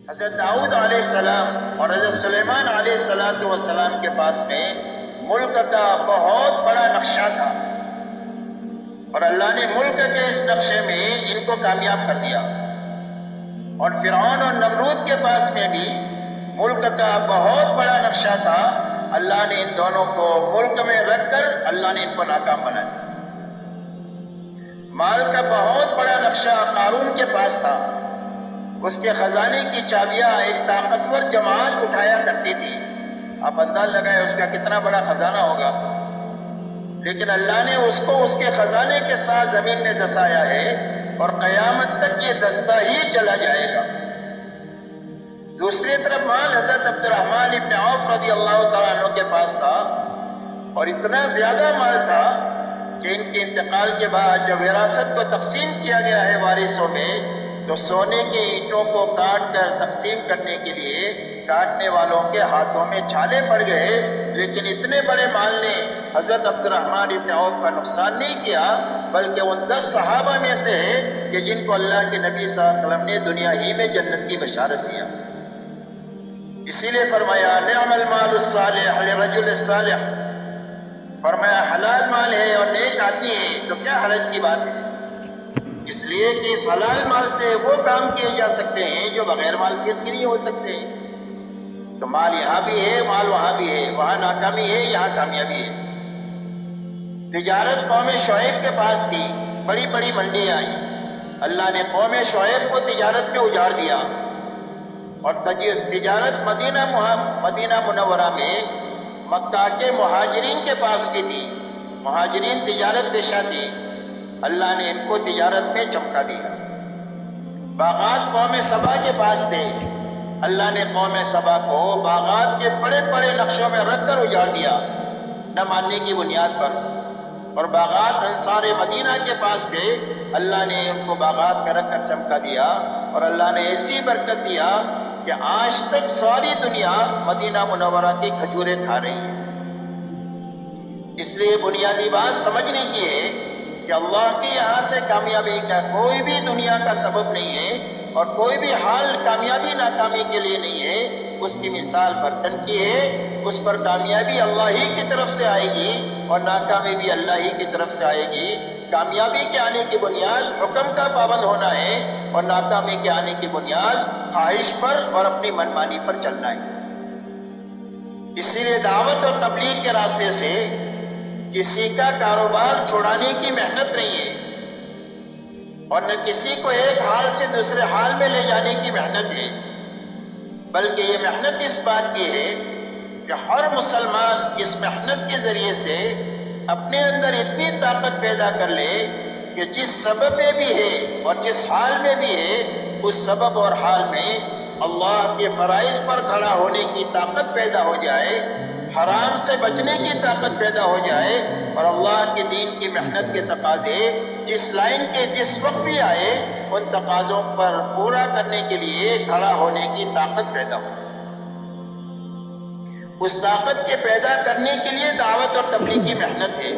حضرت داؤد علیہ السلام اور حضرت سلیمان علیہ السلام کے پاس میں ملک کا بہت بڑا نقشہ تھا، اور اللہ نے ملک کے اس نقشے میں ان کو کامیاب کر دیا۔ اور فرعون اور نمرود کے پاس میں بھی ملک کا بہت بڑا نقشہ تھا، اللہ نے ان دونوں کو ملک میں رکھ کر اللہ نے ان کو ناکام بنا دیا۔ مال کا بہت بڑا نقشہ قارون کے پاس تھا، اس کے خزانے کی چابیاں ایک طاقتور جماعت اٹھایا کرتی تھی، آپ انداز لگائیں اس کا کتنا بڑا خزانہ ہوگا، لیکن اللہ نے اس کو اس کے خزانے کے ساتھ زمین میں دسایا ہے، اور قیامت تک یہ دستہ ہی چلا جائے گا۔ دوسری طرف مال حضرت عبد الرحمن ابن عوف رضی اللہ تعالیٰ عنہ کے پاس تھا، اور اتنا زیادہ مال تھا کہ ان کے انتقال کے بعد جب وراثت کو تقسیم کیا گیا ہے وارثوں میں، تو سونے کے اینٹوں کو کاٹ کر تقسیم کرنے کے لیے کاٹنے والوں کے ہاتھوں میں چھالے پڑ گئے، لیکن اتنے بڑے مال نے حضرت عبد الرحمن ابن عوف کا نقصان نہیں کیا، بلکہ ان 10 صحابہ میں سے ہے کہ جن کو اللہ کے نبی صلی اللہ علیہ وسلم نے دنیا ہی میں جنت کی بشارت دیا۔ اسی لیے فرمایا نعم المال الصالح لرجل الصالح، فرمایا حلال مال ہے اور نیک آدمی ہے تو کیا حرج کی بات ہے، اس لیے کہ اس حلال مال سے وہ کام کیے جا سکتے ہیں جو بغیر مال سے نہیں ہو سکتے ہیں۔ تو مال یہاں بھی ہے، مال وہاں بھی ہے، وہاں ناکامی ہے، یہاں کامیابی ہے۔ تجارت قوم شعیب کے پاس تھی، بڑی بڑی منڈیاں آئی، اللہ نے قوم شعیب کو تجارت میں اجاڑ دیا، اور تجارت مدینہ منورہ میں مکہ کے مہاجرین کے پاس کی تھی، مہاجرین تجارت پیشہ تھی، اللہ نے ان کو تجارت میں چمکا دیا۔ باغات قوم سبا کے پاس تھے، اللہ نے قوم سبا کو باغات کے بڑے بڑے نقشوں میں رکھ کر اجاڑ دیا، نہ ماننے کی بنیاد پر۔ اور باغات انصار مدینہ کے پاس تھے، اللہ نے ان کو باغات میں رکھ کر چمکا دیا، اور اللہ نے ایسی برکت دیا کہ آج تک ساری دنیا مدینہ منورہ کی کھجوریں کھا رہی ہے۔ اس لیے بنیادی بات سمجھنے کی ہے کہ اللہ کے یہاں سے کامیابی کا کوئی بھی دنیا کا سبب نہیں ہے، اور کوئی بھی حال کامیابی ناکامی کے لیے نہیں ہے۔ اس کی مثال برتن کی ہے، اس پر کامیابی اللہ ہی کی طرف سے آئے گی، اور ناکامی بھی اللہ ہی کی طرف سے آئے گی۔ کامیابی کے آنے کی بنیاد حکم کا پابند ہونا ہے، اور ناکامی کے آنے کی بنیاد خواہش پر اور اپنی منمانی پر چلنا ہے۔ اسی لیے دعوت اور تبلیغ کے راستے سے کسی کا کاروبار چھڑانے کی محنت نہیں ہے، اور نہ کسی کو ایک حال سے دوسرے حال میں لے جانے کی محنت ہے، بلکہ یہ محنت اس بات کی ہے کہ ہر مسلمان اس محنت کے ذریعے سے اپنے اندر اتنی طاقت پیدا کر لے کہ جس سبب میں بھی ہے اور جس حال میں بھی ہے، اس سبب اور حال میں اللہ کے فرائض پر کھڑا ہونے کی طاقت پیدا ہو جائے، حرام سے بچنے کی طاقت پیدا ہو جائے، اور اللہ کے دین کی محنت کے تقاضے جس لائن کے جس وقت بھی آئے، ان تقاضوں پر پورا کرنے کے لیے کھڑا ہونے کی طاقت پیدا ہو۔ اس طاقت کے پیدا کرنے کے لیے دعوت اور تبلیغ کی محنت ہے،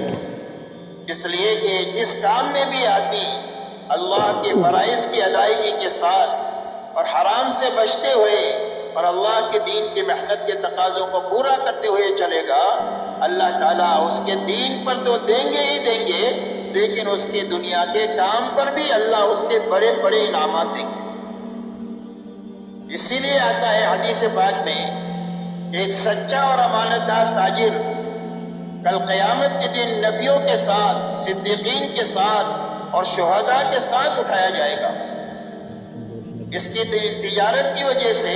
اس لیے کہ جس کام میں بھی آدمی اللہ کے فرائض کی ادائیگی کے ساتھ اور حرام سے بچتے ہوئے اور اللہ کے دین کی محنت کے تقاضوں کو پورا کرتے ہوئے چلے گا، اللہ تعالیٰ اس کے دین پر تو دیں گے ہی دیں گے، لیکن اس کی دنیا کے کام پر بھی اللہ اس کے بڑے بڑے انعامات دیں گے۔ اسی لیے آتا ہے حدیث پاک میں، ایک سچا اور امانت دار تاجر کل قیامت کے دن نبیوں کے ساتھ، صدیقین کے ساتھ اور شہداء کے ساتھ اٹھایا جائے گا۔ اس کی تجارت کی وجہ سے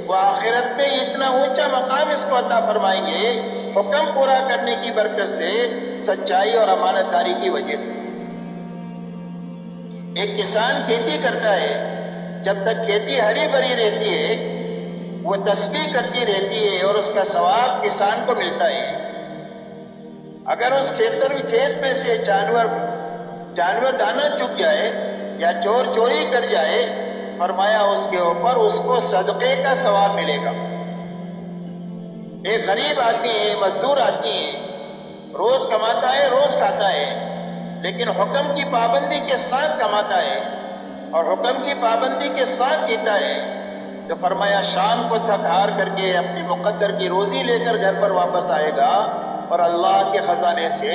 وہ آخرت میں اتنا اونچا مقام اس کو عطا فرمائیں گے، حکم پورا کرنے کی برکت سے، سچائی اور امانت داری کی وجہ سے۔ ایک کسان کھیتی کرتا ہے، جب تک کھیتی ہری بھری رہتی ہے وہ تسبیح کرتی رہتی ہے اور اس کا ثواب کسان کو ملتا ہے۔ اگر اس کھیت میں سے جانور دانہ چگ جائے یا چور چوری کر جائے، فرمایا اس کے اوپر اس کو صدقے کا ثواب ملے گا۔ ایک غریب آدمی ہے، مزدور آدمی ہے، روز کماتا ہے، روز کھاتا ہے، لیکن حکم کی پابندی کے ساتھ کماتا ہے اور حکم کی پابندی کے ساتھ جیتا ہے، تو فرمایا شام کو تھک ہار کر کے اپنی مقدر کی روزی لے کر گھر پر واپس آئے گا اور اللہ کے خزانے سے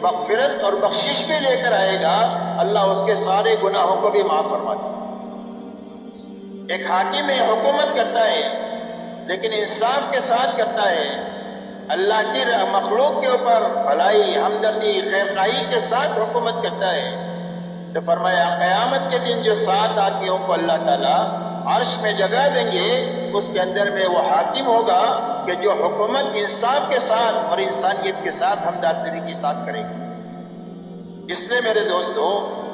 مغفرت اور بخشش بھی لے کر آئے گا، اللہ اس کے سارے گناہوں کو بھی معاف فرما دے۔ ایک حاکم حکومت کرتا ہے لیکن انصاف کے ساتھ کرتا ہے، اللہ کی مخلوق کے اوپر بھلائی، ہمدردی، خیرخواہی کے ساتھ حکومت کرتا ہے، تو فرمایا قیامت کے دن جو 7 آدمیوں کو اللہ تعالیٰ عرش میں جگہ دیں گے، اس کے اندر میں وہ حاکم ہوگا کہ جو حکومت انصاف کے ساتھ اور انسانیت کے ساتھ ہمدردی کے ساتھ کرے گا۔ اس لیے میرے دوستو،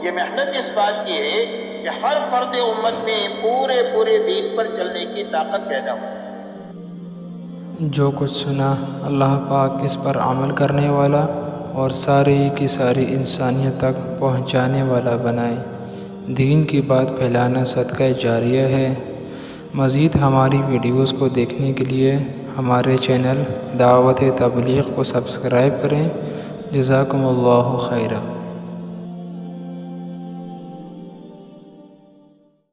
یہ محنت اس بات کی ہے کہ ہر فرد امت میں پورے دین پر چلنے کی طاقت پیدا ہو۔ جو کچھ سنا اللہ پاک اس پر عمل کرنے والا اور ساری کی ساری انسانیت تک پہنچانے والا بنائے۔ دین کی بات پھیلانا صدقہ جاریہ ہے۔ مزید ہماری ویڈیوز کو دیکھنے کے لیے ہمارے چینل دعوت تبلیغ کو سبسکرائب کریں۔ جزاکم اللہ خیرہ۔